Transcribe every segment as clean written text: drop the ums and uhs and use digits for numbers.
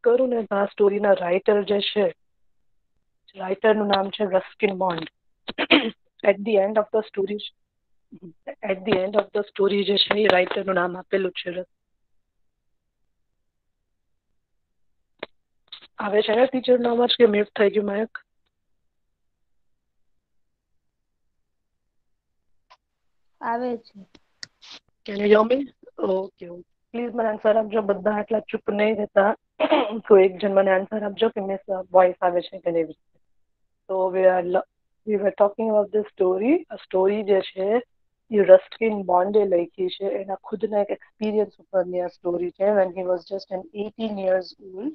કરું ને તો આ સ્ટોરીના રાઇટર જે છે, રાઇટરનું નામ છે Ruskin Bond. At the end of the story જે છે એ રાઇટરનું નામ આપેલું છે. આવે છે ને ટીચરનો અવાજ કે મ્યુટ થઈ ગયું માયક? આવે છે. Can you hear me? Okay please મને આન્સર આપજો. બધા આટલા ચૂપ નહીં રહેતા. તો એક જણ મને આન્સર આપજો કે મિસ વોઇસ આવે છે કે નહીં. તો વી વર ટોકિંગ અબાઉટ ધ સ્ટોરી. આ સ્ટોરી જે છે એ રસ્કિન બોન્ડે લખી છે. એના ખુદના એક એક્સપિરિયન્સ ઉપરની આ સ્ટોરી છે. When he was just an 18 years old,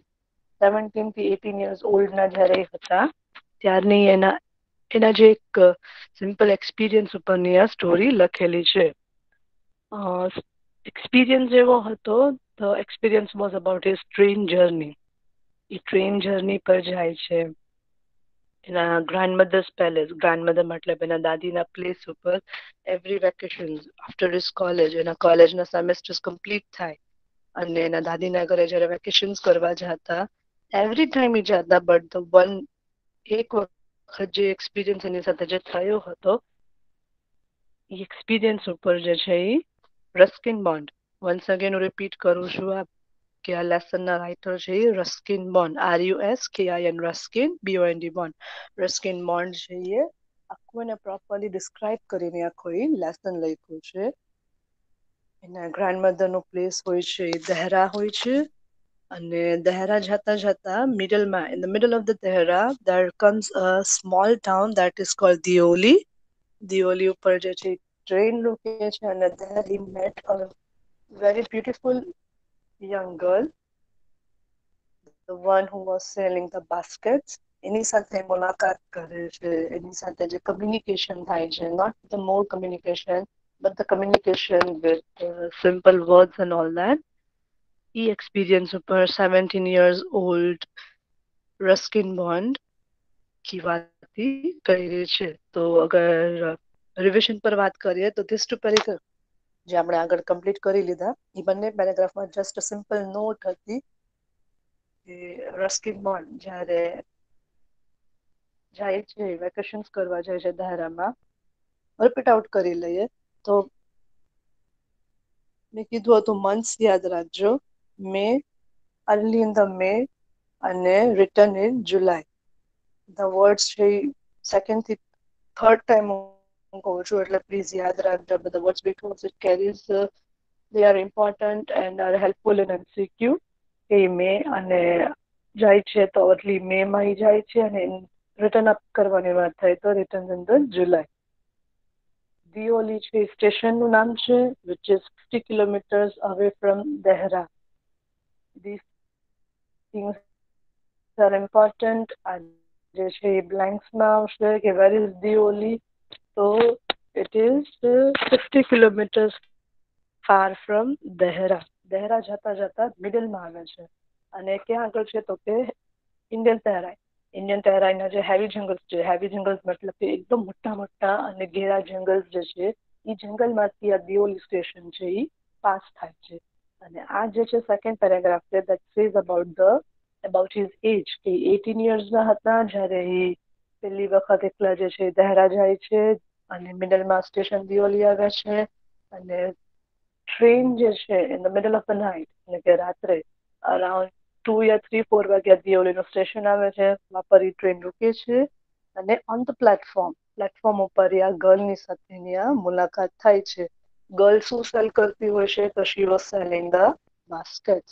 17 થી 18 years ઓલ્ડના જ્યારે હતા ત્યારની એના જે એક સિમ્પલ એક્સપિરિયન્સ ઉપરની આ સ્ટોરી લખેલી છે. એક્સપિરિયન્સ એવો હતો, the experience was about his train journey. A train journey પર જાય છે એના ગ્રાન્ડમધર્સ પેલેસ. ગ્રાન્ડમધર મતલબ એના દાદીના પ્લેસ ઉપર every vacation after his college, એના કોલેજના સેમેસ્ટર્સ કમ્પ્લીટ થાય અને એના દાદીના ઘરે જ્યારે વેકેશન્સ કરવા જતા એવરી ટાઈમ એ જતા, બટ એક વખત જે એક્સપિરિયન્સ એની સાથે જે થયો હતો એ એક્સપિરિયન્સ ઉપર જે છે એ રસ્કિન બોન્ડ, વન્સ અગેન હું રિપીટ કરું છું કે આ લેસનના રાઇટર છે એ Ruskin Bond, RUSKIN, Ruskin BOND Bond. Ruskin Bond છે એ આખું એને પ્રોપરલી ડિસ્ક્રાઇબ કરીને આખો એ લેસન લખ્યું છે. એના ગ્રાન્ડમધરનો પ્લેસ હોય છે એ દહેરા હોય છે અને દહેરા જતા જતા મિડલમાં, in the middle of the Dehra there comes a small town that is called Deoli. Deoli ઉપર જે છે ટ્રેન રૂકે છે અને there he met a very beautiful young girl, the one who was selling the baskets. એની સાથે મુલાકાત કરે છે, એની સાથે જે કમ્યુનિકેશન થાય છે, not the more communication but the communication with simple words and all that. A experience ઉપર 17 years old Ruskin bond की વાત કરી છે. તો અગર રિવિઝન પર વાત કરીએ તો ધીસ ટુ પેરેગ્રાફ જે આપણે આગળ કમ્પ્લીટ કરી લીધા એ બંને પેરેગ્રાફમાં જસ્ટ સિમ્પલ નોટ હતી કે રસ્કિન બોન્ડ જ્યારે જાય છે વેકેશન્સ કરવા જાય છે ધારામાં. રિપીટ આઉટ કરી લઈએ તો મેં કીધું હતું મંથ્સ યાદ રાખજો. મે, અર્લી ઇન ધ મે અને return in July. The words છે સેકન્ડ થી થર્ડ ટાઈમ હું કહું છું એટલે પ્લીઝ યાદ રાખજો બધા words because it carries they are important and are helpful in MCQ. એ મે અને જાય છે તો અર્લી મે માં જાય છે અને રિટર્ન અપ કરવાની વાત થાય તો રિટર્ન ઇન ધ જુલાઈ. દિયોલી છે સ્ટેશનનું નામ છે which is 60 kilometers away from Dehra. These things are important. આ જે છે એ બ્લેન્ક્સમાં આવશે કે વેર ઇઝ દિયોલી, તો it is 50 kilometers far from દહેરા. દહેરા જતા જતા મિડલમાં આવે છે અને ક્યાં આગળ છે તો કે ઇન્ડિયન તહેરાઈ. ઇન્ડિયન તહેરાઈના જે હેવી જંગલ્સ છે, હેવી જંગલ્સ મતલબ કે એકદમ મોટા મોટા અને ઘેરા જંગલ્સ જે છે એ જંગલમાંથી આ દિયોલી સ્ટેશન છે એ પાસ થાય છે. અને આ જે છે સેકન્ડ પેરેગ્રાફ છે that says about his age કે 18 yearsના હતા જ્યારે એ પહેલી વખત એકલા જે છે દહેરા જાય છે અને મિડલમાં સ્ટેશન દિયોલી આવે છે અને ટ્રેન જે છે in the middle of the night એટલે કે રાત્રે અરાઉન્ડ 2 या 3-4 વાગ્યા દિયોલીનું સ્ટેશન આવે છે. વાપર એ ટ્રેન રૂકે છે અને ઓન ધ પ્લેટફોર્મ ઉપર આ ગર્લની સાથેની આ મુલાકાત થાય છે. ગર્લ શું સેલ કરતી હોય છે તો she was selling the baskets.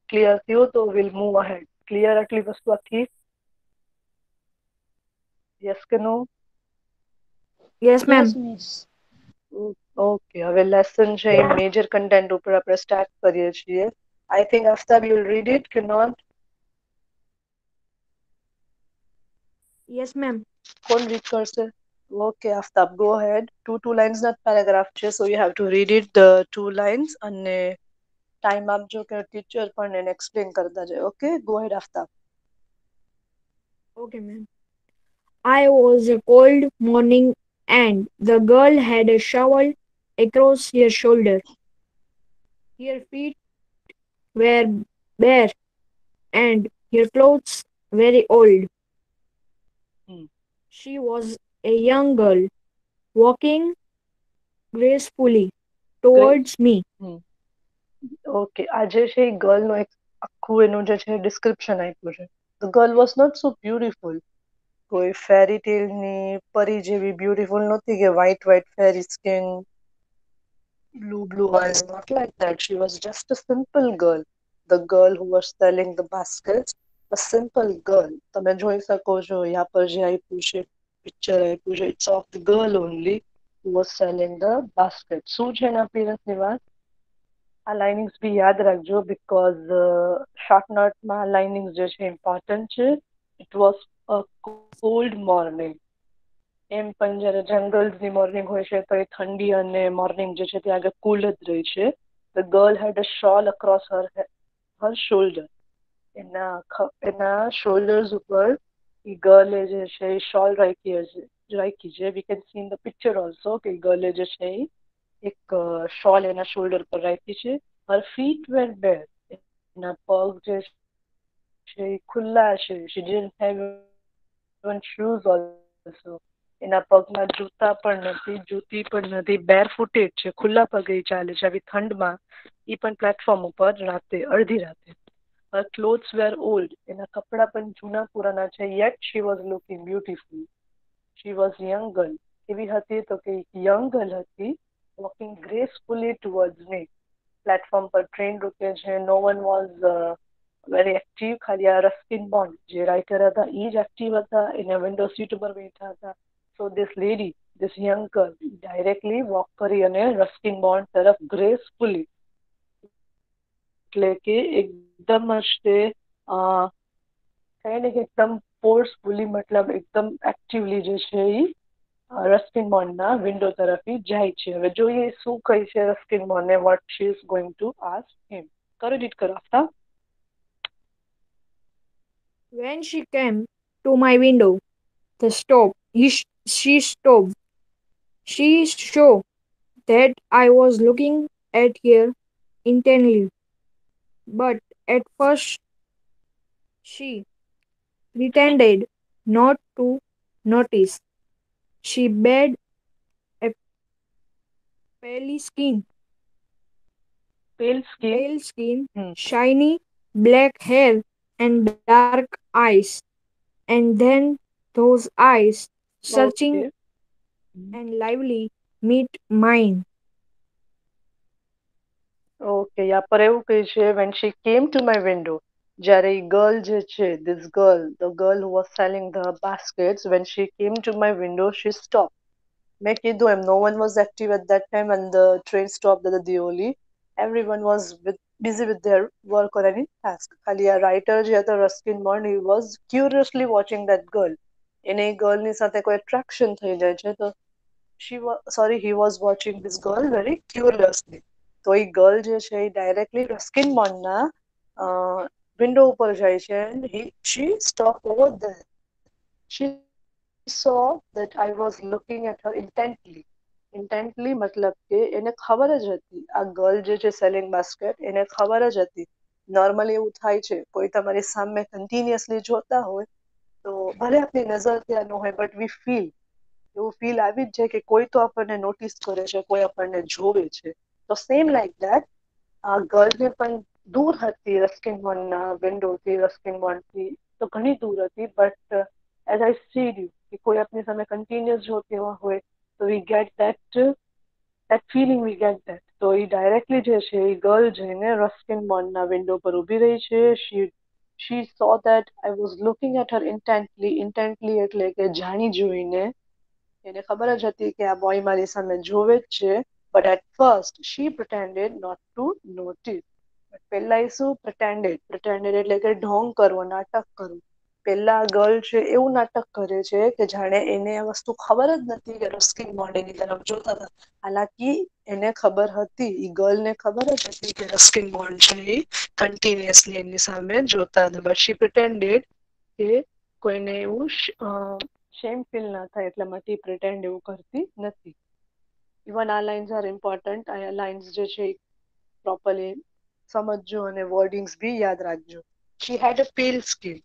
Clear થયું તો વિલ મૂવ અહેડ. ક્લિયર આટલી વસ્તુ આખી? યસ કે નો? Yes ma'am. ઓકે, હવે લેસન છે એ મેજર કન્ટેન્ટ ઉપર આપણે સ્ટાર્ટ કરીએ છીએ. I think Aftab you will read it કે નોટ? Yes ma'am. કોણ રીડ કરશે? Okay Aftab, go ahead. Two લાઇન્સના પેરેગ્રાફ છે so you have to read it the 2 lines અને ટાઈમ આપજો કે ટીચર પણ એને એક્સપ્લેન કરતા જાય. Okay, go ahead Aftab. Okay, ma'am. I was a cold morning and the girl had a shovel across her shoulder. Her feet were bare and her clothes very old. Hmm. She was a young girl walking gracefully Great. towards me. Hmm. Okay, આજે છે એ ગર્લનો એક આખું એનું જે છે description આપ્યું છે. The girl was not so beautiful. કોઈ ફેરી ટેલની પરી જેવી બ્યુટીફુલ નહોતી કે white white fairy skin, blue eyes, not like that. She was just a simple girl. The girl who was selling the baskets, a simple girl. તમે જોઈ શકો છો યા પર જે આપ્યું છે પિક્ચર આપ્યું છે, it's of the girl only who was selling the basket. શું છે એના પેરેન્ટ્સની વાત? આ લાઇનિંગ્સ બી યાદ રાખજો બીકોઝ શોર્ટ નોટમાં લાઇનિંગ્સ જે છે ઇમ્પોર્ટન્ટ છે. It was a cold morning. એમ પણ જ્યારે જંગલ્સની મોર્નિંગ હોય છે તો એ ઠંડી અને મોર્નિંગ જે છે તે આગળ કુલ જ રહી છે. The girl had a shawl across her shoulder. એના શોલ્ડર્સ ઉપર એ ગર્લે જે છે એ શોલ રાખી છે. We can see in the picture also કે ગર્લે જે છે એ એક શોલ એના શોલ્ડર પર રાખી છે. Her feet were bare. એના પગ જે છે એ ખુલ્લા છે. She didn't have even shoes also. એના પગમાં જૂતા પણ નથી, જૂતી પણ નથી, બેર ફૂટેડ છે, ખુલ્લા પગે ઈ ચાલે છે આવી ઠંડમાં, એ પણ પ્લેટફોર્મ ઉપર રાતે, અડધી રાતે. Her clothes were old. એના કપડા પણ જૂના પુરાના છે. Yet she was looking beautiful. She was young girl. કેવી હતી તો કે યંગ ગર્લ હતી, walking gracefully towards me. Platform પર ટ્રેન રૂકે છે. No one was very active. ખાલી આ રસ્કિન બોન્ડ જે રાઇટર હતા એ જ એક્ટિવ હતા, એના વિન્ડો સીટ ઉપર બેઠા હતા. So this lady, this young girl directly walk કરી અને રસ્કિન બોન્ડ તરફ ગ્રેસફુલી, એટલે કે એકદમ જ તે કહે ને કે એકદમ ફોર્સફુલી, મતલબ એકદમ એક્ટિવલી જે છે એ રસ્કિન બોન્ડના વિન્ડો તરફ જાય છે. હવે જોઈએ શું કહે છે રસ્કિન બોન્ડને, what she is going to ask him. કરો રીડ કરો Aftab. When she came to my window, the stop, she stopped. She saw that I was looking at her intently, but at first she pretended not to notice. She had a pale skin, પેલ skin. pale skin, hmm. shiny black hair, and dark eyes. And then those eyes, searching okay. and lively, meet mine. Okay, યા પર એવું કહે છે when she came to my window, જ્યારે એ girl જે છે, this girl, the girl who was selling the baskets, when she came to my window she stopped. મેં કીધું એમ, no one was active at that time and the train stopped at the Dioli. Everyone was busy with their work or any task. ખાલી આ writer જે હતો Ruskin bond, he was curiously watching that girl. એને એ ગર્લની સાથે કોઈ attraction થઈ જાય છે તો he was watching this girl very curiously. તો એ ગર્લ જે છે એ ડાયરેક્ટલી રસ્કિન બોન્ડના વિન્ડો ઉપર જાય છે and she stopped over there. She saw that I was looking at her intently મતલબ કે એને ખબર જ હતી, આ ગર્લ જે છે સેલિંગ બાસ્કેટ, એને ખબર જ હતી. નોર્મલી એવું થાય છે, કોઈ તમારી સામે કન્ટિન્યુઅસલી જોતા હોય તો ભલે આપણી નજર ત્યાં ન હોય બટ વી ફીલ, એવું ફીલ આવી જ જાય કે કોઈ તો આપણને નોટિસ કરે છે, કોઈ આપણને જોવે છે. તો સેમ લાઈક દેટ આ ગર્લને પણ દૂર હતી રસ્કિન બોન્ડના વિન્ડોથી, રસ્કિન બોન્ડથી તો ઘણી દૂર હતી, but as I seed you કે કોઈ આપણી સામે કન્ટિન્યુઅસ જોતી હોય તો we get that feeling, we get that. તો એ ડાયરેક્ટલી જે છે એ ગર્લ જઈને રસ્કિન બોન્ડના વિન્ડો પર ઊભી રહી છે. she saw that I was looking at her intently એટલે કે જાણી જોઈને. એને ખબર જ હતી કે આ બોય મારી સામે જોવે જ છે, but at first she pretended not to notice. પહેલા એ શું pretended એટલે કે ઢોંગ કરવો, નાટક કરવું. પહેલા ગર્લ છે એવું નાટક કરે છે કે જાણે એને આ વસ્તુ ખબર જ નથી કે રસ્કિન બોન્ડ એની તરફ જોતા હતા. હાલાકી એને ખબર હતી, એ ગર્લને ખબર જ હતી કે રસ્કિન બોન્ડ છે એ કન્ટિન્યુઅસલી એની સામે જોતા હતા, બટ શી પ્રિટેન્ડેડ કે કોઈને એવું શેમ ફીલ ના થાય એટલા માટે પ્રિટેન્ડ એવું કરતી નથી. ઇવન આ લાઇન્સ આર ઇમ્પોર્ટન્ટ. આ લાઇન્સ જે છે પ્રોપરલી સમજજો અને વર્ડિંગ્સ બી યાદ રાખજો. She had a pale skin.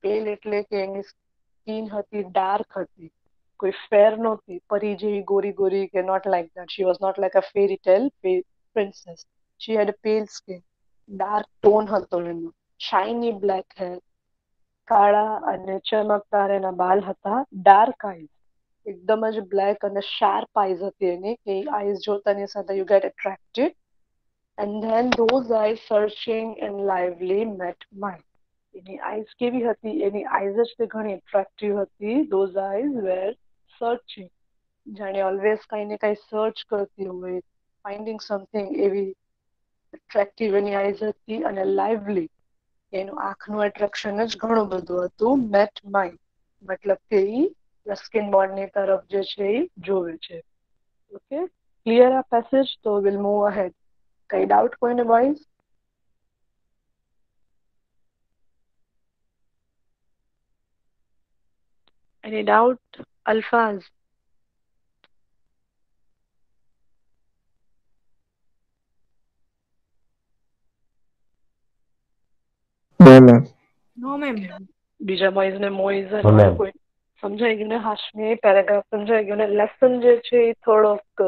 Pale એટલે કે એની સ્કિન હતી ડાર્ક હતી, કોઈ ફેર નહોતી પરી જેવી ગોરી ગોરી કે not like that. She was not like a fairy tale princess. She had a pale skin, dark tone હતો એનો, શાઇની બ્લેક હેર, કાળા અને ચમકદાર એના બાલ હતા, ડાર્ક આઈઝ, એકદમ જ બ્લેક અને શાર્પ આઈઝ હતી એની કે આઈઝ જોતાની સાથે you get attracted. And then those eyes searching and lively met mine. Any eyes કેવી હતી? એની આઈઝ જ તે ઘણી એટ્રેક્ટિવ હતી. Those eyes were searching. જાણે ઓલવેઝ કઈ ને કઈ સર્ચ કરતી હોય, ફાઇન્ડિંગ સમથિંગ એવી એટ્રેક્ટિવ એની આઈઝ હતી અને લાઇવલી એનું આંખનું એટ્રેક્શન જ ઘણું બધું હતું. મેટ માઇન્ડ મતલબ કે ઈ રસ્કિન બોન્ડની તરફ જે છે એ જોવે છે. ઓકે, ક્લિયર આ પેસેજ? તો વિલ મૂવ અહેડ. કઈ ડાઉટ કોઈને boys? Any doubt? Alfaz? No, ma'am. No, ma'am. બીજા બોયઝ ને મોઇઝ No, ma'am. કોઈ સમજાઈ ગયું ને? હાશમી પેરેગ્રાફ સમજાઈ ગયું ને? લેસન જે છે એ થોડોક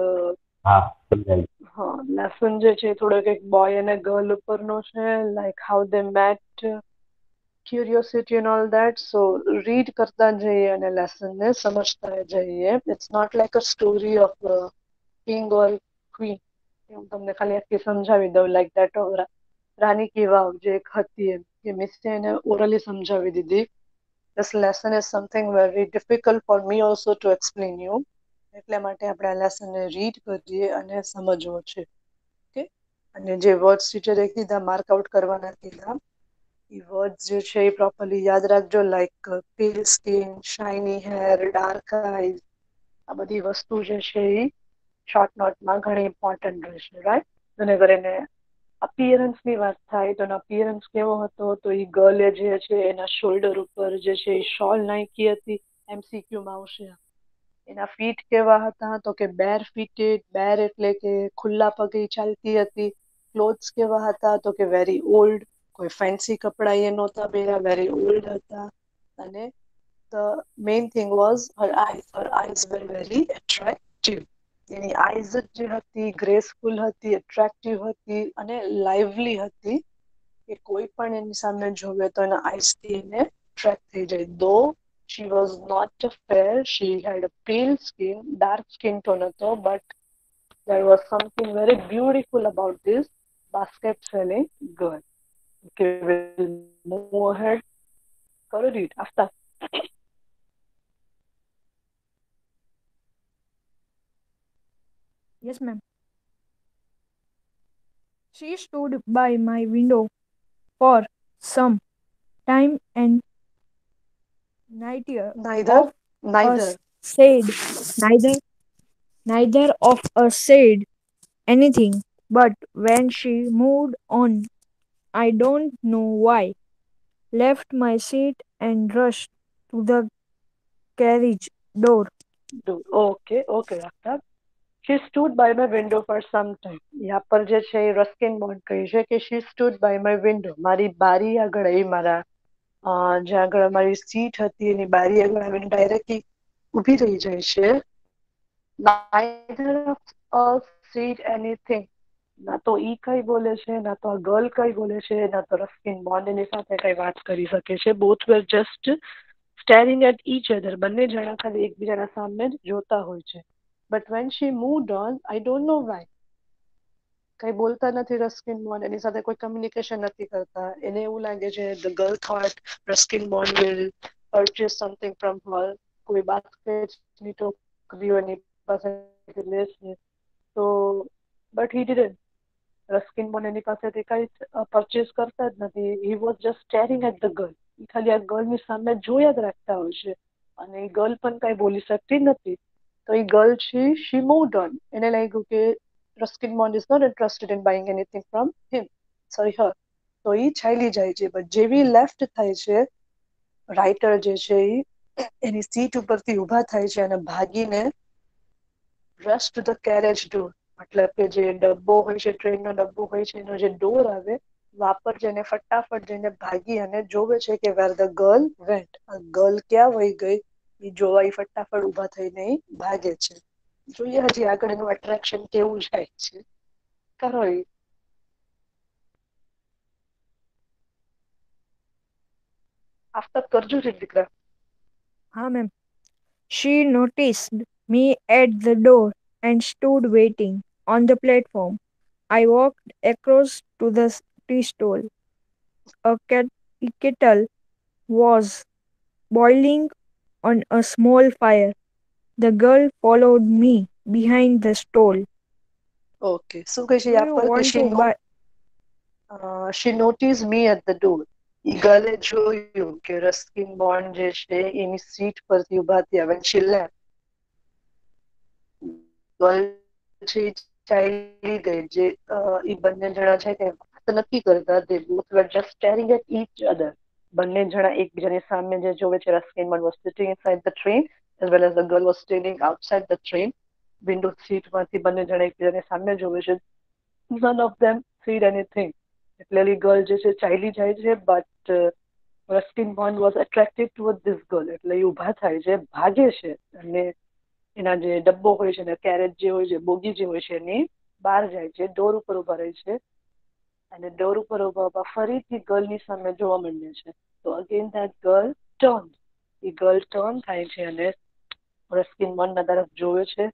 હા, સમજાય. હા, લેસન જે છે એ થોડોક એક બોય અને ગર્લ ઉપરનો છે, like how they met, curiosity and all that. So read કરતા જઈએ અને લેસનને સમજતા જઈએ. It's not like a story of king or queen. હું તમને ખાલી આખી સમજાવી દઉં લાઈક દેટ. રાની કી વાવ જે એક હતી એમ કે મિસે એને ઓરલી સમજાવી દીધી. This lesson is something very difficult for me also to explain you. એટલા માટે આપણે આ લેસનને રીડ કરીએ અને સમજવો છે. ઓકે, અને જે વર્ડ્સ ટીચરે કીધા માર્ક આઉટ કરવાના કીધા એ વર્ડ્સ જે છે એ પ્રોપરલી યાદ રાખજો, લાઈક પેલ skin, shiny hair, dark eyes. આ બધી વસ્તુ જે છે એ શોર્ટ નોટમાં ઘણી ઇમ્પોર્ટન્ટ રહેશે, રાઈટ? અને અગર એને અપિયરન્સની વાત થાય તો એનો અપિયરન્સ કેવો હતો? તો એ ગર્લે જે છે એના શોલ્ડર ઉપર જે છે એ શોલ નાખી હતી. MCQમાં આવશે. એના ફીટ કેવા હતા? તો કે બેર ફીટેડ. બેર એટલે કે ખુલ્લા પગે ચાલતી હતી. ક્લોથ્સ કેવા હતા? તો કે વેરી ઓલ્ડ. કોઈ ફેન્સી કપડા એ નહોતા પહેર્યા, વેરી ઓલ્ડ હતા. અને the main thing was her eyes. Her eyes wear very attractive. Any eyes જે હતી ગ્રેસફુલ હતી, એટ્રેક્ટિવ હતી અને લાઇવલી હતી કે કોઈ પણ એની સામે જોવે તો એના આઈઝથી એને ટ્રેક થઈ જાય. દો she was not fair, she had a pale skin, dark skin tone હતો, but there was something very beautiful about this basket selling girl. Okay, we'll move ahead. Karo read after. Yes, ma'am. She stood by my window for some time and neither Neither, of neither. us said neither neither of us said anything. But when she moved on, I don't know why, left my seat and rushed to the carriage door. Do okay, okay, after. She stood by my window for some time. यहाँ पर જે છે એ Ruskin bond કહે છે કે she stood by my window. મારી બારી આગળ આવી, મારા જ્યાં આગળ મારી સીટ હતી એની બારી આગળ આવીને ડાયરેક્ટલી ઊભી રહી જાય છે. Neither of us said anything. ના તો ઈ કઈ બોલે છે, ના તો આ ગર્લ કઈ બોલે છે, ના તો રસ્કિન બોન્ડ એની સાથે કઈ વાત કરી શકે છે. Both were just staring at each other. બંને જણા ખાલી એકબીજાના સામે જ જોતા હોય છે. But when she moved on, I don't know why. કઈ બોલતા નથી રસ્કિન બોન્ડ, એની સાથે કોઈ કમ્યુનિકેશન નથી કરતા. એને એવું લાગે છે the girl thought Ruskin Bond will purchase something from her. કોઈ બાસ્કેટની ટોકરીઓ એની પાસેથી લેશે. તો but he didn't. Ruskin Bond એની પાસેથી કઈ પરચેસ કરતા જ નથી. He was just staring at the girl. એ ખાલી આ ગર્લની સામે જોયા જ રાખતા હોય છે અને એ ગર્લ પણ કઈ બોલી શકતી નથી. તો એ ગર્લ છે શી મૂવડ ઓન. એને લાગ્યું કે Ruskin Bond is not interested in buying anything from him. Sorry, her. તો એ ચાલી જાય છે. બટ જેવી લેફ્ટ થાય છે, રાઇટર જે છે એ એની સીટ ઉપરથી ઊભા થાય છે અને ભાગીને rush to the carriage door. મતલબ કે જે ડબ્બો હોય છે, ટ્રેનનો ડબ્બો હોય છે, એનો જે ડોર આવે વાપર જઈને ફટાફટ જઈને ભાગી અને જોવે છે કે વેર ધ ગર્લ વેન્ટ, ગર્લ ક્યાં વહી ગઈ એ જોવા એ ફટાફટ ઊભા થઈને ભાગે છે. જોઈએ હજી આગળ એનું એટ્રેક્શન કેવું જાય છે. કરો એ. આફતા કરજો છે દીકરા. Ha, ma'am. She noticed me at the door and stood waiting on the platform. I walked across to the tea stall. A kettle was boiling on a small fire. The girl followed me behind the stall. Okay શું કહે છે Do yeah you પર કે want to buy? she noticed me at the door. ઈ ગર્લે જોયું કે Ruskin bond જે છે એની seat પરથી ઉભા થયા when she left. ગર્લ છે ઈ ચાલી ગઈ જે ઈ બંને જણા છે તે વાત નથી કરતા. they both were just staring at each other. બંને જણા એકબીજાની સામે જે જોવે છે. Ruskin bond was sitting inside the train as well as the girl was standing outside the train. Window seat માંથી બંને જણા એકબીજાની સામે જોવે છે. none of them said anything. એટલે એ ગર્લ જે છે ચાલી જાય છે but Ruskin bond was attracted toward this girl એટલે એ ઊભા થાય છે ભાગે છે અને એના જે ડબ્બો હોય છે ને કેરેજ જે હોય છે બોગી જે હોય છે એની બહાર જાય છે ડોર ઉપર ઊભા રહે છે અને ડોર ઉપર ઊભા ઊભા ફરીથી ગર્લની સામે જોવા માંડે છે. તો again that girl turn. A girl turn થાય છે અને રસ્કિન બોન્ડના તરફ જોવે છે.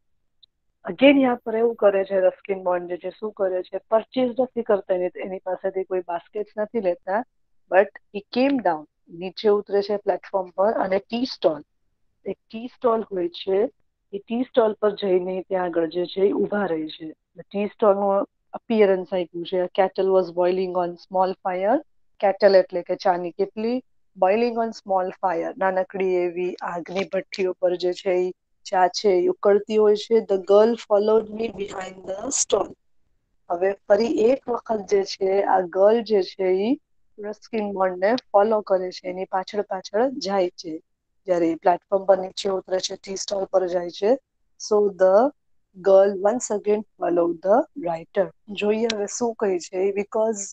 અગેન યા પર એવું કરે છે રસ્કિન બોન્ડ જે છે શું કરે છે પરચેઝ નથી કરતા એની પાસેથી કોઈ બાસ્કેટ્સ નથી લેતા બટ હી કેમ ડાઉન નીચે ઉતરે છે પ્લેટફોર્મ પર અને ટી સ્ટોલ એક ટી સ્ટોલ હોય છે એ ટી સ્ટોલ પર જઈને ત્યાં આગળ જે છે એ ઊભા રહે છે. ટી સ્ટોલનું અપિયરન્સ આપ્યું છે kettle was boiling on small fire. Kettle એટલે કે ચાની કેટલી બોઇલિંગ ઓન સ્મોલ ફાયર નાનકડી એવી આગની ભઠ્ઠી ઉપર જે છે એ ચા છે એ ઉકળતી હોય છે. The girl followed me behind the stall. હવે ફરી એક વખત જે છે આ ગર્લ જે છે એ રસ્કિન બોન્ડને ફોલો કરે છે એની પાછળ પાછળ જાય છે. જ્યારે પ્લેટફોર્મ પર નીચે ઉતરે છે ટી સ્ટોલ પર જાય છે. So the girl once again follow the writer. જોઈએ હવે શું કહે છે બીકોઝ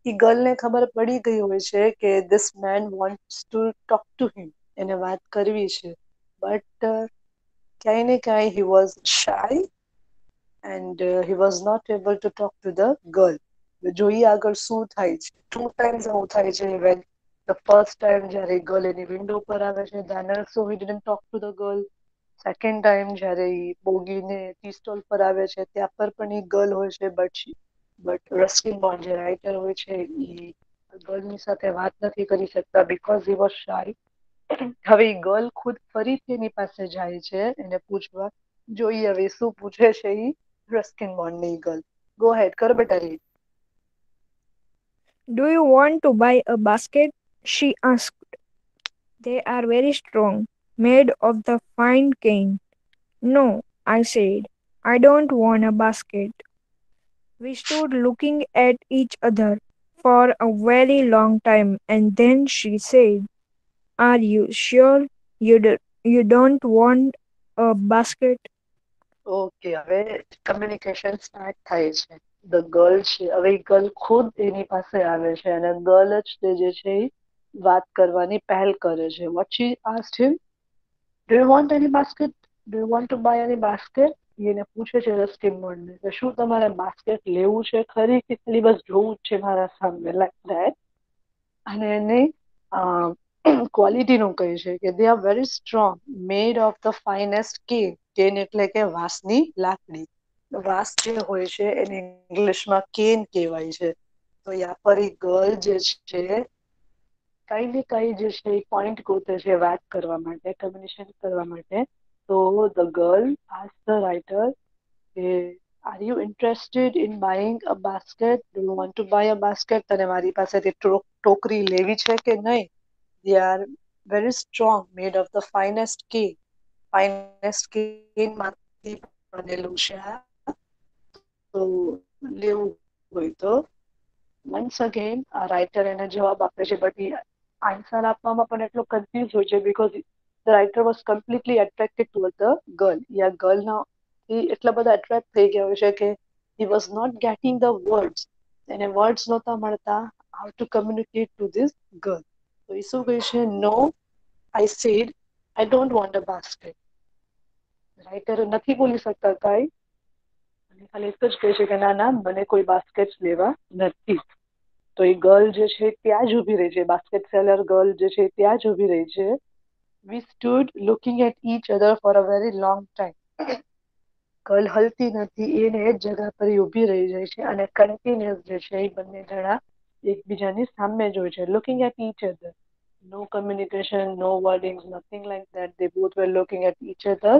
એ ગર્લને ખબર પડી ગઈ હોય છે કે this man wants to talk to him. એને વાત કરવી છે બટ ક્યાંય ને ક્યાંય he was shy and he was not able to talk to the girl. જોઈએ આગળ શું થાય છે. ટુ ટાઈમ્સ આવું થાય છે when the first time જ્યારે ગર્લ એની વિન્ડો પર આવે છે then also he didn't talk to the girl. Second time જ્યારે એ બોગીને ટી સ્ટોલ પર આવે છે ત્યાં પર પણ એ ગર્લ હોય છે બટ રસ્કિન બોન્ડ જે રાઇટર હોય છે એ ગર્લની સાથે વાત નથી કરી શકતા બીકોઝ હી વોઝ શાય. હવે એ ગર્લ ખુદ ફરીથી એની પાસે જાય છે એને પૂછવા. જોઈએ હવે શું પૂછે છે એ રસ્કિન બોન્ડની ગર્લ. ગો હેડ કર બેટા read. Do you want to buy a basket? She asked. They are very strong, made of the fine cane. No, I said. I don't want a basket. We stood looking at each other for a very long time and then she said, are you sure you don't want a basket? Okay હવે communication start થાય છે. The girl છે હવે એ girl ખુદ એની પાસે આવે છે અને ગર્લ જ તે જે છે એ વાત કરવાની પહેલ કરે છે. What she asked him, do you want any basket, do you want to buy any basket. એને પૂછે છે રસ્કિન બોન્ડને કે શું તમારે બાસ્કેટ લેવું છે ખરી કે ખાલી બસ જોવું જ છે મારા સામે લાઈક ધેટ. અને એની ક્વોલિટીનું કહે છે કે દે are very strong made of the finest can. Can એટલે કે વાંસની લાકડી. વાંસ જે હોય છે એને ઇંગ્લિશમાં કેન કહેવાય છે. તો યા પર એ ગર્લ જે છે કઈ ને કઈ જે છે એ પોઈન્ટ ગોતે છે વાત કરવા માટે કમ્યુનિકેશન કરવા માટે. તો the girl ask the writer કે are you interested in buying a basket, do you want to buy a basket. તને મારી પાસેથી ટોકરી લેવી છે કે નહીં. They are very strong made of the finest cane. Finest કેનમાંથી બનેલું છે આ. તો લેવું હોય તો વન્સ અગેન આ રાઇટર એને જવાબ આપે છે બટ આન્સર આપવામાં પણ એટલો કન્ફ્યુઝ હોય છે because the writer was completely attracted toward the girl. યા ગર્લના એ એટલા બધા એટ્રેક્ટ થઈ ગયા હોય છે કે he was not getting the words. એને વર્ડ્સ નહોતા મળતા how to communicate to this girl. તો એ શું કહે છે, no I said I don't want a basket. Writer નથી બોલી શકતા કાંઈ, અને ખાલી એક જ કહે છે કે ના ના મને કોઈ બાસ્કેટ લેવા નથી. તો એ ગર્લ જે છે ત્યાં જ ઊભી રહી છે, બાસ્કેટ સેલર ગર્લ જે છે ત્યાં જ ઊભી રહી છે. We stood looking at each other for a very long time. Girl હલતી નથી, એને એ જ જગા પર ઊભી રહી જાય છે અને કન્ટિન્યુઅસ જે છે એ બંને જણા એકબીજાની સામે જોઈ છે, looking at each other. No communication, no wording, nothing like that. They both were looking at each other.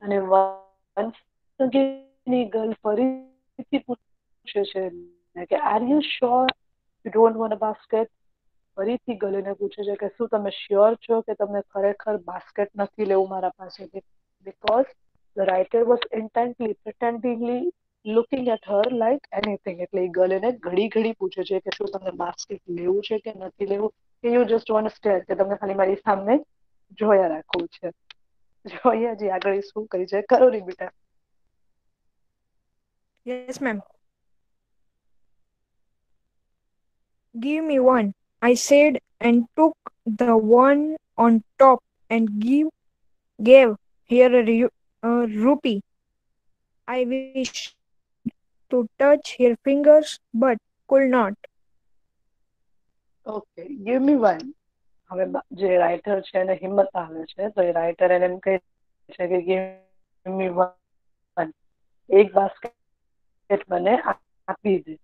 અને once again એ ગર્લ ફરીથી પૂછે છે કે are you sure you don't want a basket. ફરીથી ગર્લ એને પૂછે છે કે શું તમે શ્યોર છો કે તમને ખરેખર બાસ્કેટ નથી લેવું મારા પાસેથી? Because the writer was intently, pretendingly looking at her like anything. એટલે એ ગર્લ એને ઘડી ઘડી પૂછે છે કે શું તમને બાસ્કેટ લેવું છે કે નથી લેવું, કે યુ જસ્ટ વોન્ટ સ્ટેર, કે તમને ખાલી મારી સામે જોયા રાખવું છે. જોઈએ હજી આગળ શું કરી છે, કરો રી બેટા. Yes, ma'am. Give me one, I said, and took the one on top and gave her a rupee. I wished to touch her fingers, but could not. Okay, give me one. હવે જે writer છે એને હિંમત આવે છે, તો એ writer એને એમ કહે છે કે ગીવ મી વન, એક બાસ્કેટ મને આપી દે.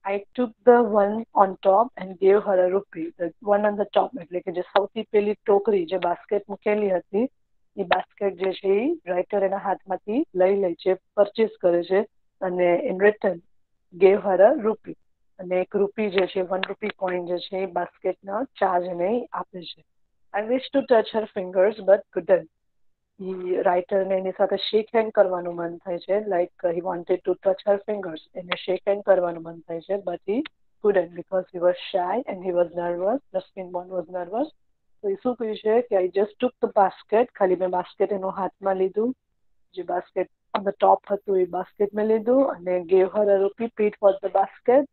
I took the one on top and gave her a rupee. The one on the top એટલે કે જે સૌથી પેલી ટોકરી જે બાસ્કેટ મૂકેલી હતી એ બાસ્કેટ જે છે એ રાઇટર એના હાથમાંથી લઈ લે છે, પરચેસ કરે છે, અને in written gave her a રૂપી. અને એક રૂપી જે છે, 1 રૂપી કોઈન જે છે એ બાસ્કેટના ચાર્જને આપે છે. I wish to touch her fingers but couldn't. રાઇટરને એની સાથે શેક હેન્ડ કરવાનું મન થાય છે, like he wanted to touch her fingers, એને શેક હેન્ડ કરવાનું મન થાય છે, but he couldn't because he was shy and he was nervous. Ruskin Bond was nervous. તો એ શું કહ્યું છે કે I just took the basket, ખાલી મેં બાસ્કેટ એનો હાથમાં લીધું, જે બાસ્કેટ ઓન ધ ટોપ હતું એ બાસ્કેટ મેં લીધું, અને gave her a rupee, paid for the basket,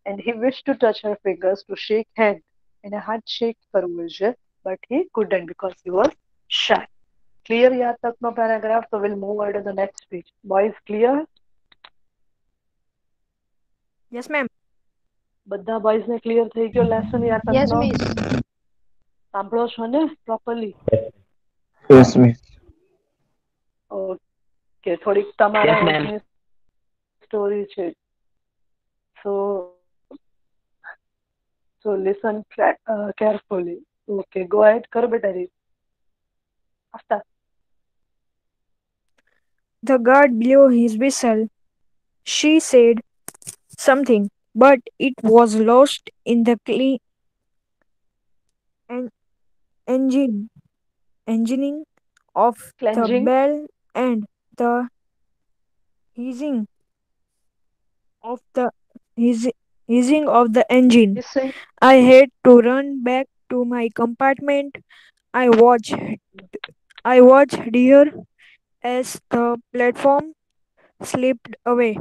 and he wish to touch her fingers, to shake hand, એને હાથ શેક કરવું છે, but he couldn't because he was shy. Clear યાદ તકનો પેરાગ્રાફ? તો will move on to the next page. Boys clear? Yes, ma'am. બધા boys ને clear થઈ ગયો લેસન યાદ Yes, તકનો? miss. સાંભળો છો ને પ્રોપરલી? Yes, miss. ઓકે, થોડીક તમારા Yes, ma'am. એજની સ્ટોરી છે. સો listen carefully. Okay, go ahead, karo beta read. After. The guard blew his whistle. She said something, but it was lost in the en- engine engineering of the Cleansing. bell and the hissing of the hiss- hissing of the engine. Hissing. I had to run back to my compartment. I watched I watched her as the platform slipped away.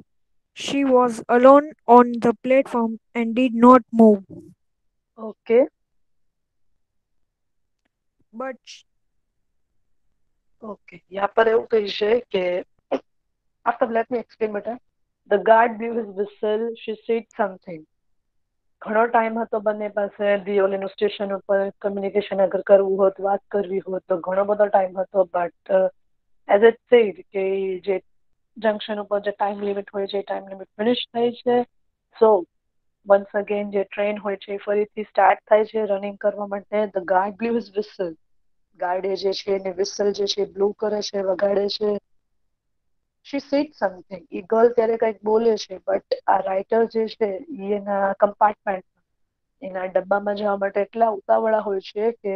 She was alone on the platform and did not move. Okay. But Okay. यहाँ पर એવું કહી છે કે after let me explain beta. The guard blew his whistle. She said something. ઘણો time હતો બંને પાસે દિયોલીનું સ્ટેશન ઉપર કમ્યુનિકેશન અગર કરવું હોત, વાત કરવી હોત તો ઘણો બધો ટાઈમ હતો, બટ એઝ ઇટ સેડ કે જે જંકશન ઉપર જે ટાઈમ લિમિટ હોય છે એ ટાઈમ લિમિટ ફિનિશ થાય છે. સો વન્સ અગેન જે ટ્રેન હોય છે એ ફરીથી સ્ટાર્ટ થાય છે રનિંગ કરવા માટે. The guard blew his whistle. ગાર્ડે જે છે એને વિસલ જે છે બ્લુ કરે છે, વગાડે છે. શી સેડ સમથિંગ. એ ગર્લ ત્યારે કંઈક બોલે છે, બટ આ રાઇટર જે છે એ એના કમ્પાર્ટમેન્ટ, એના ડબ્બામાં જવા માટે એટલા ઉતાવળા હોય છે કે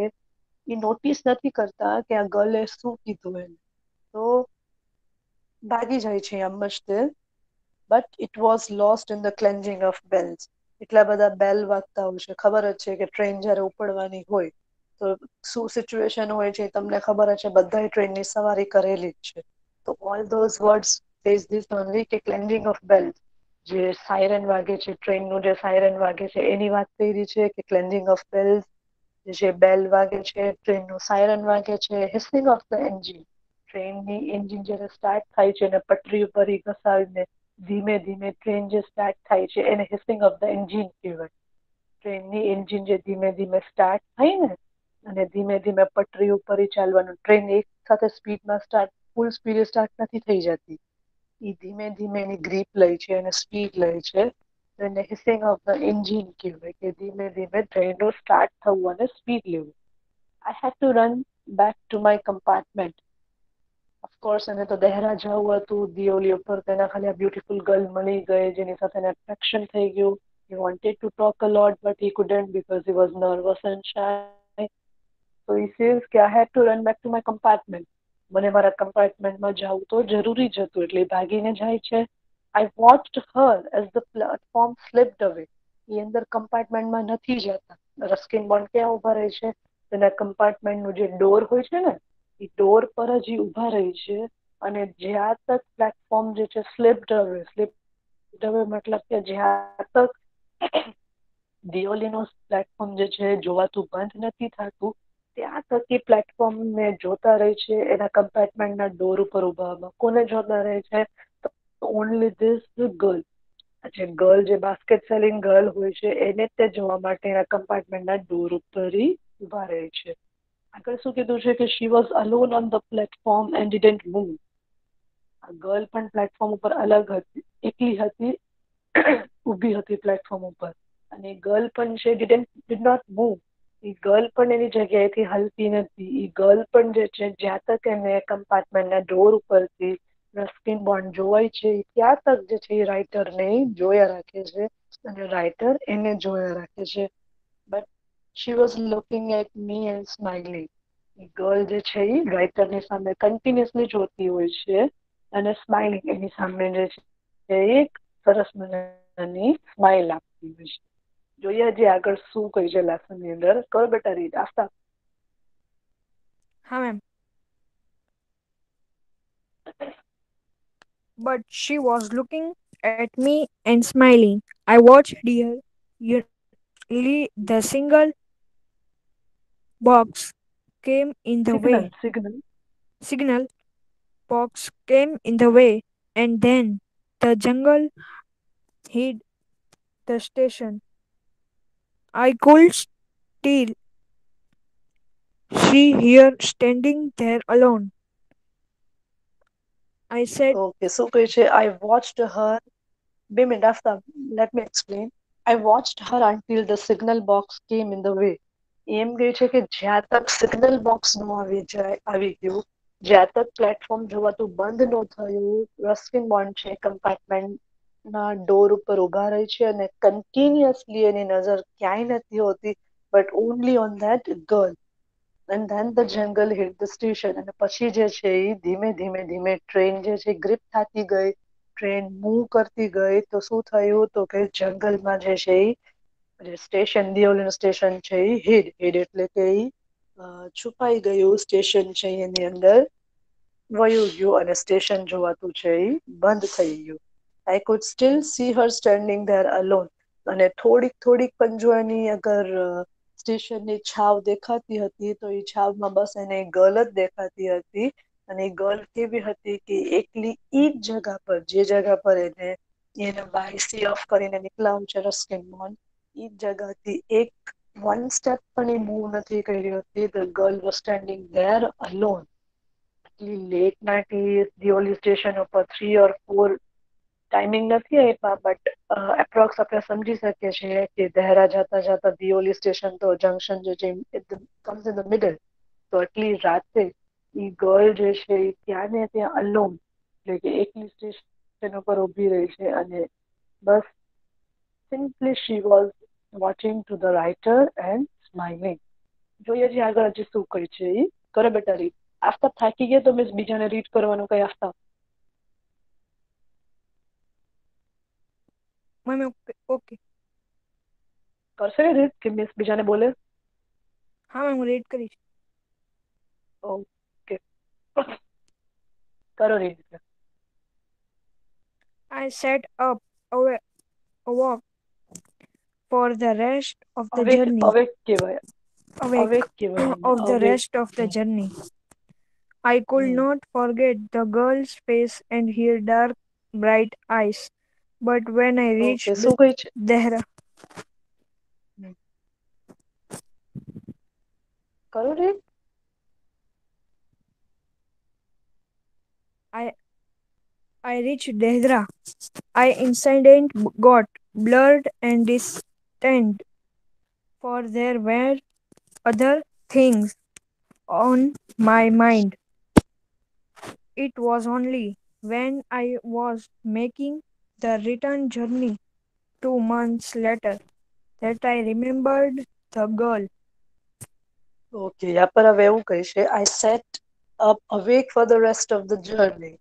એ નોટિસ નથી કરતા કે આ ગર્લે શું કીધું એને. તો ભાગી જાય છે આમ જ તે, but it was lost in the clanging of bells. એટલા બધા બેલ વાગતા હોય છે, ખબર જ છે કે ટ્રેન જ્યારે ઉપડવાની હોય તો શું સિચ્યુએશન હોય છે તમને ખબર જ છે, બધાય ટ્રેનની સવારી કરેલી જ છે. તો all those words says this only કે ક્લેન્જિંગ ઓફ બેલ્સ. જે સાયરન વાગે છે, ટ્રેનનું જે સાયરન વાગે છે એની વાત કરી છે કે ક્લેન્ઝિંગ ઓફ બેલ્સ, જે બેલ વાગે છે, ટ્રેનનું સાયરન વાગે છે, હિસિંગ ઓફ ધ એન્જિન, ટ્રેનની એન્જિન જ્યારે સ્ટાર્ટ થાય છે અને પટરી ઉપર ઘસાવીને ધીમે ધીમે ટ્રેન જે સ્ટાર્ટ થાય છે એને હિસિંગ ઓફ ધ એન્જિન કહેવાય. ટ્રેનની એન્જિન જે ધીમે ધીમે સ્ટાર્ટ થાય ને અને ધીમે ધીમે પટરી ઉપર ચાલવાનું, ટ્રેન એક સાથે સ્પીડમાં સ્ટાર્ટ ફૂલ સ્પીડે સ્ટાર્ટ નથી થઈ જતી, એ ધીમે ધીમે એની ગ્રીપ લે છે અને સ્પીડ લે છે. એને હિસિંગ ઓફ ધ એન્જિન કહેવાય કે ધીમે ધીમે ટ્રેનનું સ્ટાર્ટ થવું અને સ્પીડ લેવું. I had to run back to my compartment. Of course એને તો દહેરા જવું હતું, દિયોલી ઉપર તેના ખાલી આ બ્યુટીફુલ ગર્લ મળી ગઈ જેની સાથે એને એટ્રેક્શન થઈ ગયું. He wanted to talk a lot but he couldn't because he was nervous and shy. So he says કે I had to run back to my compartment. મને મારા કમ્પાર્ટમેન્ટમાં જવું તો જરૂરી જ હતું એટલે ભાગીને જાય છે. I watched her as the platform slipped away. એ અંદર કમ્પાર્ટમેન્ટમાં નથી જતા. રસ્કિન બોન્ડ ક્યાં ઉભા રહે છે? તેના કમ્પાર્ટમેન્ટનું જે ડોર હોય છે ને એ ડોર પર જ ઉભા રહી છે અને જ્યાં તક પ્લેટફોર્મ જે છે સ્લિપ્ડ અવે મતલબ કે જ્યાં તક દિયોલીનું પ્લેટફોર્મ જે છે જોવાતું બંધ નથી થતું ત્યાં તક એ પ્લેટફોર્મને જોતા રહે છે એના કમ્પાર્ટમેન્ટના ડોર ઉપર ઉભા કોને જોતા રહે છે? Only this girl. જે ગર્લ જે બાસ્કેટ સેલિંગ ગર્લ હોય છે એને તે જોવા માટે એના કમ્પાર્ટમેન્ટના ડોર ઉપર ઉભા રહે છે. આગળ શું કીધું છે કે she was alone on the platform and didn't move. આ ગર્લ પણ પ્લેટફોર્મ ઉપર અલગ હતી, એકલી હતી, ઊભી હતી પ્લેટફોર્મ ઉપર અને ગર્લ પણ છે ડીડ નોટ મૂવ. એ ગર્લ પણ એની જગ્યાએથી હલતી નથી. એ ગર્લ પણ જે છે જ્યાં તક એને કમ્પાર્ટમેન્ટના ડોર ઉપરથી રસ્કિન બોન્ડ જોવાય છે ત્યાં તક જે છે એ રાઇટરને જોયા રાખે છે અને રાઇટર એને જોયા રાખે છે. But she was looking at me and smiling. Girl જે છે એ રાઇટરની સામે કન્ટિન્યુઅસલી જોતી હોય છે અને સ્માઇલિંગ એની સામે જે છે એક સરસ મજાની સ્માઇલ આપતી હોય છે. જોઈએ હજી આગળ શું કહી છે લેસનની અંદર. કર બેટા રીડ આસ્તા. હા ma'am. But she was looking at me and smiling. I watched her. The single box came in the signal way. Signal Signal box came in the way, and then the jungle hid the station. I could still see her standing there alone. I said, okay શું કહે છે? I watched her. 2 minute આસ્તા. Let me explain. I watched her until the signal box came in the way. એમ કહે છે કે જ્યાં તક સિગ્નલ બોક્સ નો આવી ગયું, જ્યાં તક પ્લેટફોર્મ જોવાતું બંધ ન થયું, રસ્કિન બોન્ડ છે કમ્પાર્ટમેન્ટના ડોર ઉપર ઉભા રહી છે અને કન્ટિન્યુઅસલી એની નજર ક્યાંય નથી હોતી but only on that girl. And then the jungle hit the station. અને પછી જે છે એ ધીમે ધીમે ધીમે ટ્રેન જે છે ગ્રીપ થતી ગઈ, ટ્રેન મૂવ કરતી ગઈ તો શું થયું તો કે જંગલમાં જે છે એ સ્ટેશન દિયોલીનું સ્ટેશન છે એ હિડ હિડ એટલે કે છુપાઈ ગયું સ્ટેશન છે એની અંદર વયું ગયું અને સ્ટેશન જોવાતું છે એ બંધ થઈ ગયું. I could steel C Har standing there alone. અને થોડીક થોડીક પણ જો એની અગર સ્ટેશનની છાવ દેખાતી હતી તો એ છાવમાં બસ એને ગર્લ જ દેખાતી હતી. અને એ ગર્લ કેવી હતી કે એકલી ઈ જ જગા પર જે જગા પર એને બાય સી ઓફ કરીને નીકળાવું છે રસ્કિન બોન્ડ, ઈ જગાથી એક વન સ્ટેપ પણ એ મૂવ નથી કરી હતી. The girl was standing there alone. Late night Deoli station ઉપર 3 or 4 ટાઈમિંગ નથી આપ્યા બટ એપ્રોક્સ આપણે સમજી શકીએ છીએ કે દહેરા જતા જતા દિયોલી સ્ટેશન તો જંકશન જે છે કમ્સ ઇન ધ મિડલ. તો એટલી રાતે એ ગર્લ જે છે એ ત્યાં ને ત્યાં અલોન એટલે કે એકલી સ્ટેશન ઉપર ઊભી રહી છે અને બસ simply she was watching to the writer and smiling. જોઈએ છે આગળ હજી શું કહે છે એ. કરે બેટા રીડ. આફતા થાકી ગયા તો મિસ બીજાને રીડ કરવાનું કઈ આફતા Mummy, okay, okay. કરશે ને રીડ કે મિસ બીજાને બોલે? હા મેમ હું રીડ કરીશ. ઓકે કરો read. I sat up awa- awoke for the rest of the awake journey. Awake કહેવાય. Awake અવેક કહેવાય એને. of the awake. rest of the hmm. journey. I could hmm. not forget the girl's face and her dark, bright eyes. But when I okay, reached શું કહે છે? Dehra, હમ. કરો રે. I, I reached Dehra, I instant got blurred and distant, for there were other things on my mind. It was only when I was making the return journey 2 months later that I remembered the girl. Okay, યા પર હવે એવું કહે છે, I sat up awake for the rest of the journey.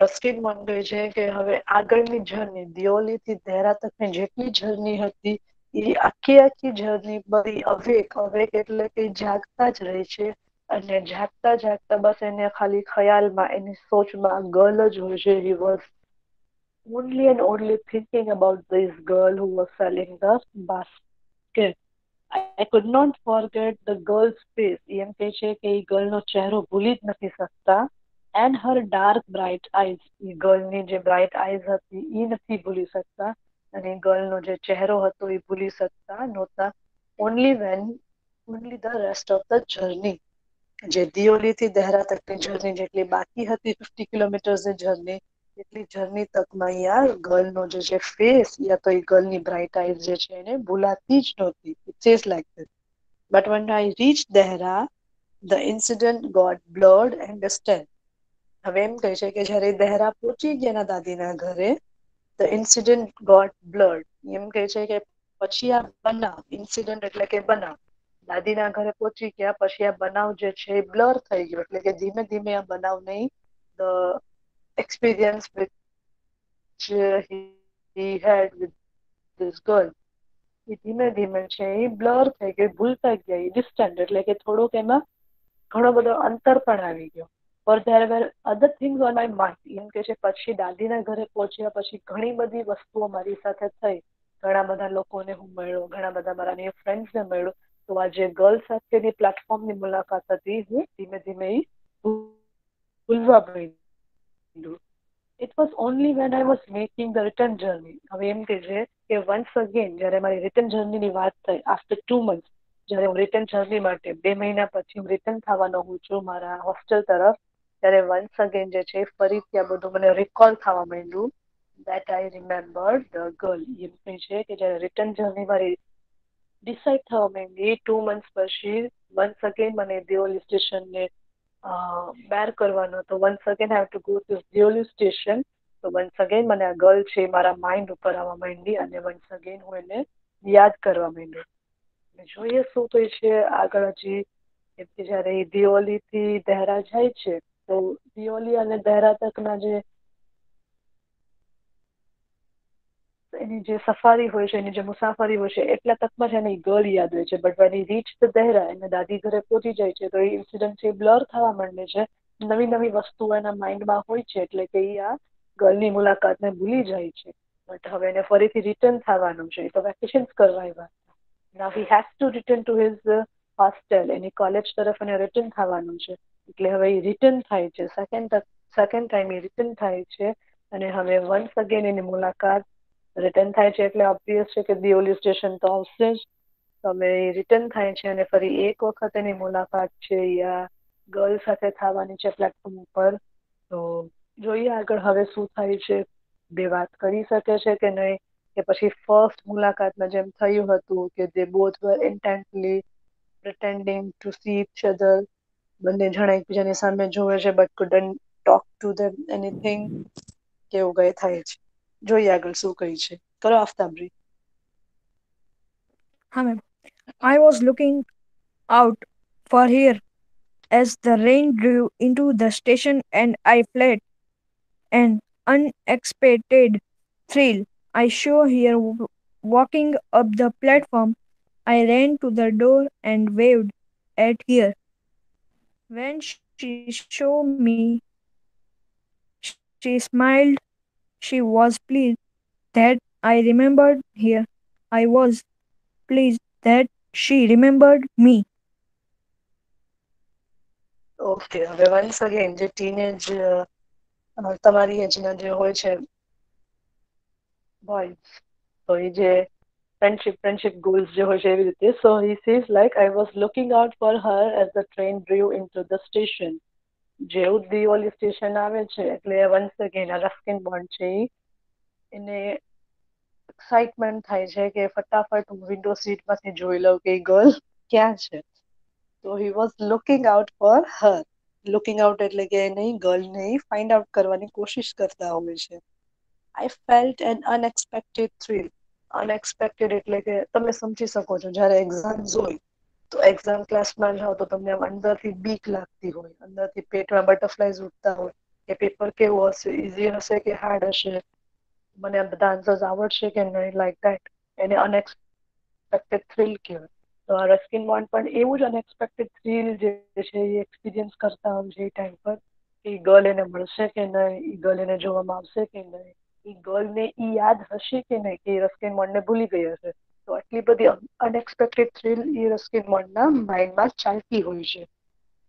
Ruskin મન કહે છે કે હવે આગળની જર્ની દિયોલીથી દેહરા તકની જેટલી જર્ની હતી એ આખી આખી જર્ની બધી અવેક અવેક એટલે કે જાગતા જ રહે છે. અને જાગતા જાગતા બસ એને ખાલી ખ્યાલમાં એની સોચમાં ગર્લ જ હોય છે. He was only and only thinking about this girl who was selling the basket. I could not forget the girl's face. એ એમ કહે છે કે એ ગર્લનો ચહેરો ભૂલી જ નથી શકતા. And her dark bright eyes. એ ગર્લની જે બ્રાઇટ આઈઝ હતી એ નથી ભૂલી શકતા. અને એ ગર્લનો જે ચહેરો હતો એ ભૂલી શકતા નહોતા. Only when only the rest of the journey. જે દિયોલીથી દેહરા તકની જર્ની જેટલી બાકી હતી 50 કિલોમીટર્સની જર્ની એટલી જર્ની તકમાં અહીંયા ગર્લનો જે ફેસ યા તો એ ગર્લની બ્રાઇટ આઈઝ જે છે એને ભૂલાતી જ નહોતી. It is like that. But when I reached Dehra, the incident got blurred and distant. હવે એમ કહે છે કે જ્યારે દહેરા પહોંચી ગયા એના દાદીના ઘરે ધ ઇન્સિડન્ટ ગોટ બ્લર્ડ. એમ કહે છે કે પછી આ બનાવ ઇન્સિડન્ટ એટલે કે બનાવ દાદીના ઘરે પહોંચી ગયા પછી આ બનાવ જે છે એ બ્લર થઈ ગયો એટલે કે ધીમે ધીમે આ બનાવ નહીં the experience he had with this girl એ ધીમે ધીમે છે એ બ્લર થઈ ગઈ ભૂલતા ગયા એ ડિસ્ટન્ટ એટલે કે થોડોક એમાં ઘણો બધો અંતર પણ આવી ગયો. પર there were other things on my mind. એમ કે છે પછી દાદીના ઘરે પહોંચ્યા પછી ઘણી બધી વસ્તુઓ મારી સાથે થઈ. ઘણા બધા લોકોને હું મળ્યો ઘણા બધા મારા ન્યુ ફ્રેન્ડ્સને મળ્યો. તો આ જે ગર્લ સાથેની પ્લેટફોર્મની મુલાકાત હતી હું ધીમે ધીમે એ ભૂલવા માંડ્યું. It was only when I was making the return journey. હવે એમ કે છે કે once again જ્યારે મારી રિટર્ન જર્નીની વાત થઈ after 2 months જ્યારે હું રિટર્ન જર્ની માટે 2 મહિના પછી હું રિટર્ન થવાનો હું છું મારા હોસ્ટેલ તરફ ત્યારે once again જે છે ફરીથી આ બધું મને રિકોલ થવા માંડ્યું that I remembered the girl. એમ કહે છે કે જ્યારે રિટર્ન જર્ની મારી ડિસાઇડ થવા માંડી 2 months પછી once again મને દિયોલી સ્ટેશનને બેર કરવાનો હતો. Once again I have to go to Deoli station. તો વન્સ અગેન મને આ ગર્લ છે મારા માઇન્ડ ઉપર આવવા માંડી અને વન્સ અગેન હું એને યાદ કરવા માંડ્યો. જોઈએ શું તો છે આગળ હજી કેમ કે જયારે એ દિયોલીથી દહેરા જાય છે તો દિયોલી અને દહેરા તકના જે એની જે સફારી હોય છે એની જે મુસાફરી હોય છે એટલા તકમાં જ એને ગર્લ યાદ હોય છે. But when I reach the Dehra એને દાદી ઘરે પહોંચી જાય છે તો એ ઇન્સિડન્ટ છે બ્લર થવા માંડે છે. નવી નવી વસ્તુઓ એના માઇન્ડમાં હોય છે એટલે કે એ આ ગર્લની મુલાકાતને ભૂલી જાય છે. બટ હવે એને ફરીથી રિટર્ન થવાનું છે તો વેકેશન કરવા આવ્યા. Now he has to return to his hostel. Any college તરફ એને રિટર્ન થવાનું છે એટલે હવે એ રિટર્ન થાય છે સેકન્ડ ટાઈમ એ રિટર્ન થાય છે અને હવે વન્સ અગેન એની મુલાકાત રિટર્ન થાય છે એટલે ઓબ્વિયસ છે કે દિયોલી સ્ટેશન તો આવશે જ. તમે રિટર્ન થાય છે અને ફરી એક વખત એની મુલાકાત છે યા ગર્લ સાથે થવાની છે પ્લેટફોર્મ ઉપર. તો જોઈએ આગળ હવે શું થાય છે. બે વાત કરી શકે છે કે નહીં કે પછી ફર્સ્ટ મુલાકાતમાં જેમ થયું હતું કે they both were intently pretending to see each other. બંને જણા એકબીજાની સામે જોવે છે but couldn't talk to them anything કેવું કઈ થાય છે. જોઈએ આગળ શું કહી છે. કરો આફતાબરી. Ma'am, I was looking out for her as the rain drew into the station and I felt an unexpected thrill. I saw her walking up the platform. I ran to the door and waved at her. When she saw me, she smiled. She was pleased. that I remembered here. I was pleased that she remembered me. Okay, હવે once again જે teenage તમારી એજના જે હોય છે boy, તો એ જે friendship goals જે હોય છે એવી રીતે. So he says like I was looking out for her as the train drew into the station. જેવું જ દિઓલી સ્ટેશન આવે છે એટલે વન્સ અગેન આ રસ્કિન બોન્ડ છે એને એક્સાઇટમેન્ટ થાય છે કે ફટાફટ હું વિન્ડો સીટમાંથી જોઈ લઉં કે ગર્લ ક્યાં છે. તો he was looking out for her. Looking out એટલે કે નહીં ગર્લને ફાઇન્ડ આઉટ કરવાની કોશિશ કરતા હોય છે. I felt an unexpected thrill. Unexpected એટલે કે તમે સમજી શકો છો જ્યારે એક્ઝામ્સ હોય તો એક્ઝામ ક્લાસમાં જાઓ તો તમને અંદરથી બીક લાગતી હોય, અંદરથી પેટમાં બટરફ્લાઈઝ ઉઠતા હોય કે પેપર કેવું હશે, ઇઝી હશે કે હાર્ડ હશે, મને આ બધા આન્સર્સ આવડશે કે નહીં, લાઈક ધેટ. એને અનએક્સપેક્ટેડ થ્રિલ કહેવાય. તો આ રસ્કિન બોન્ડ પણ એવું જ અનએક્સપેક્ટેડ થ્રિલ જે છે એ એક્સપિરિયન્સ કરતા હોય છે એ ટાઈમ પર. એ ગર્લ એને મળશે કે નહીં, એ ગર્લ એને જોવામાં આવશે કે નહીં, એ ગર્લને એ યાદ હશે કે નહીં કે એ રસ્કિન બોન્ડને ભૂલી ગઈ હશે. તો આટલી બધી અનએક્સપેક્ટેડ થ્રિલ એ રસ્કિન બોન્ડના માઇન્ડમાં ચાલતી હોય છે.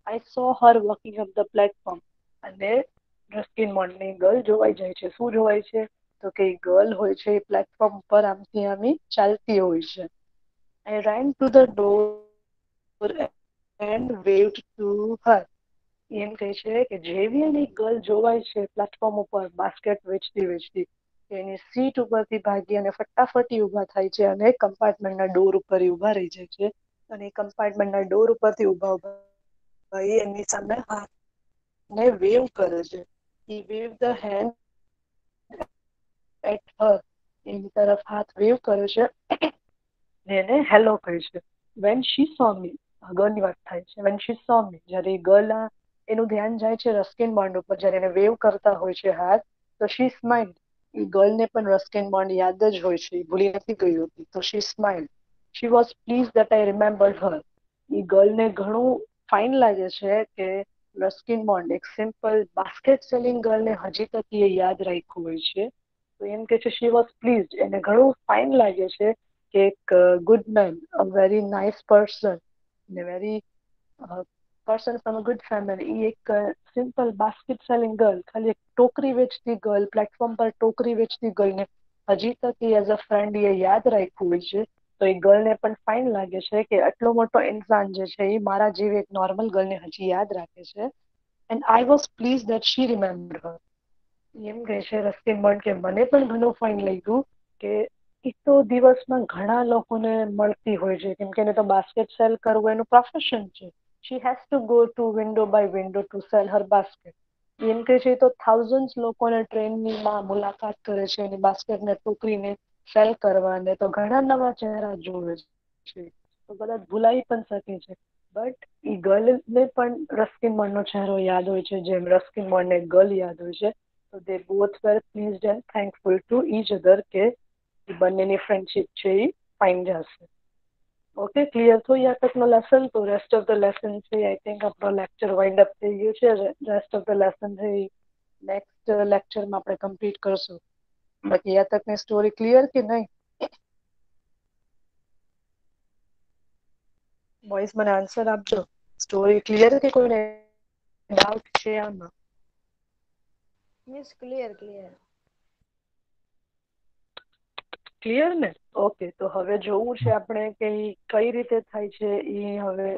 આઈ સો હર વોકિંગ અપ ધ પ્લેટફોર્મ. અને રસ્કિન બોન્ડની ગર્લ જોવાઈ જાય છે. શું જોવાય છે? તો કે ગર્લ હોય છે એ પ્લેટફોર્મ પર આમથી આમી ચાલતી હોય છે. I ran to the door and waved to her. એમ કહે છે કે જેવી એની ગર્લ જોવાય છે પ્લેટફોર્મ ઉપર બાસ્કેટ વેચતી વેચતી, એની સીટ ઉપરથી ભાગી અને ફટાફટી ઊભા થાય છે અને કમ્પાર્ટમેન્ટના ડોર ઉપર ઊભા રહી જાય છે. અને કમ્પાર્ટમેન્ટના ડોર ઉપરથી ઊભા ઊભા એની સામે હાથને વેવ કરે છે. He waved the hand at her. એની તરફ હાથ વેવ કરે છે એને હેલો કહે છે. વેન શી સો મી, ગર્લની વાત થાય છે. વેન શી સો મી, જ્યારે ગર્લ એનું ધ્યાન જાય છે રસ્કિન બોન્ડ ઉપર, જ્યારે એને વેવ કરતા હોય છે હાથ, તો શી સ્માઇલ. એ ગર્લને પણ રસ્કિન બોન્ડ યાદ જ હોય છે, એ ભૂલી નથી ગઈ હોતી. તો she smile. She was pleased that I remembered her. એ ગર્લને ઘણું ફાઇન લાગે છે કે રસ્કિન બોન્ડ એક સિમ્પલ બાસ્કેટ સેલિંગ ગર્લને હજી તક એ યાદ રાખ્યું હોય છે. તો એમ કે છે શી વોઝ પ્લીઝ, એને ઘણું ફાઇન લાગે છે કે એક good man, a very nice person, ને very person from a good family, એ એક સિમ્પલ બાસ્કેટ સેલિંગ ગર્લ, ખાલી એક ટોકરી વેચતી ગર્લ, પ્લેટફોર્મ પર ટોકરી વેચતી ગર્લને હજી તક એઝ અ ફ્રેન્ડ એ યાદ રાખ્યું હોય છે. તો એ ગર્લને પણ ફાઇન લાગે છે કે આટલો મોટો ઇન્સાન જે છે એ મારા જેવી એક નોર્મલ ગર્લને હજી યાદ રાખે છે. And I was pleased that she remembered her. એમ કહે છે રસ્કિન બોન્ડ કે મને પણ ઘણું ફાઇન લાગ્યું કે એ તો દિવસમાં ઘણા લોકોને મળતી હોય છે, કેમ કે એને તો બાસ્કેટ સેલ કરવું એનું પ્રોફેશન છે. She has to go to window by window to sell her basket. એમ કે છે તો થાઉઝન્ડ લોકોને ટ્રેનની મુલાકાત કરે છે એની બાસ્કેટને ટોકરીને સેલ કરવાને, તો ઘણા નવા ચહેરા જોવે છે, તો કદાચ ભૂલાઈ પણ શકે છે. બટ એ ગર્લને પણ રસ્કિન બોન્ડનો ચહેરો યાદ હોય છે, જેમ રસ્કિન બોન્ડને ગર્લ યાદ હોય છે. તો they both were pleased and thankful to each other કે બંનેની ફ્રેન્ડશિપ છે એ ફાઇન જશે. ઓકે, ક્લિયર થયું યા તકનો લેસન? તો રેસ્ટ ઓફ ધ લેસન છે આઈ થિંક આપણો લેક્ચર વાઇન્ડ અપ થઈ ગયું છે. રેસ્ટ ઓફ ધ લેસન છે નેક્સ્ટ લેક્ચરમાં આપણે કમ્પ્લીટ કરશું. બાકી યા તકની સ્ટોરી ક્લિયર કે નહીં? બોયઝ મને આન્સર આપજો. સ્ટોરી ક્લિયર કે કોઈને ડાઉટ છે આમાં? Yes, clear, clear. ક્લિયર ને? ઓકે, તો હવે જોવું છે આપણે કે કઈ રીતે થાય છે એ હવે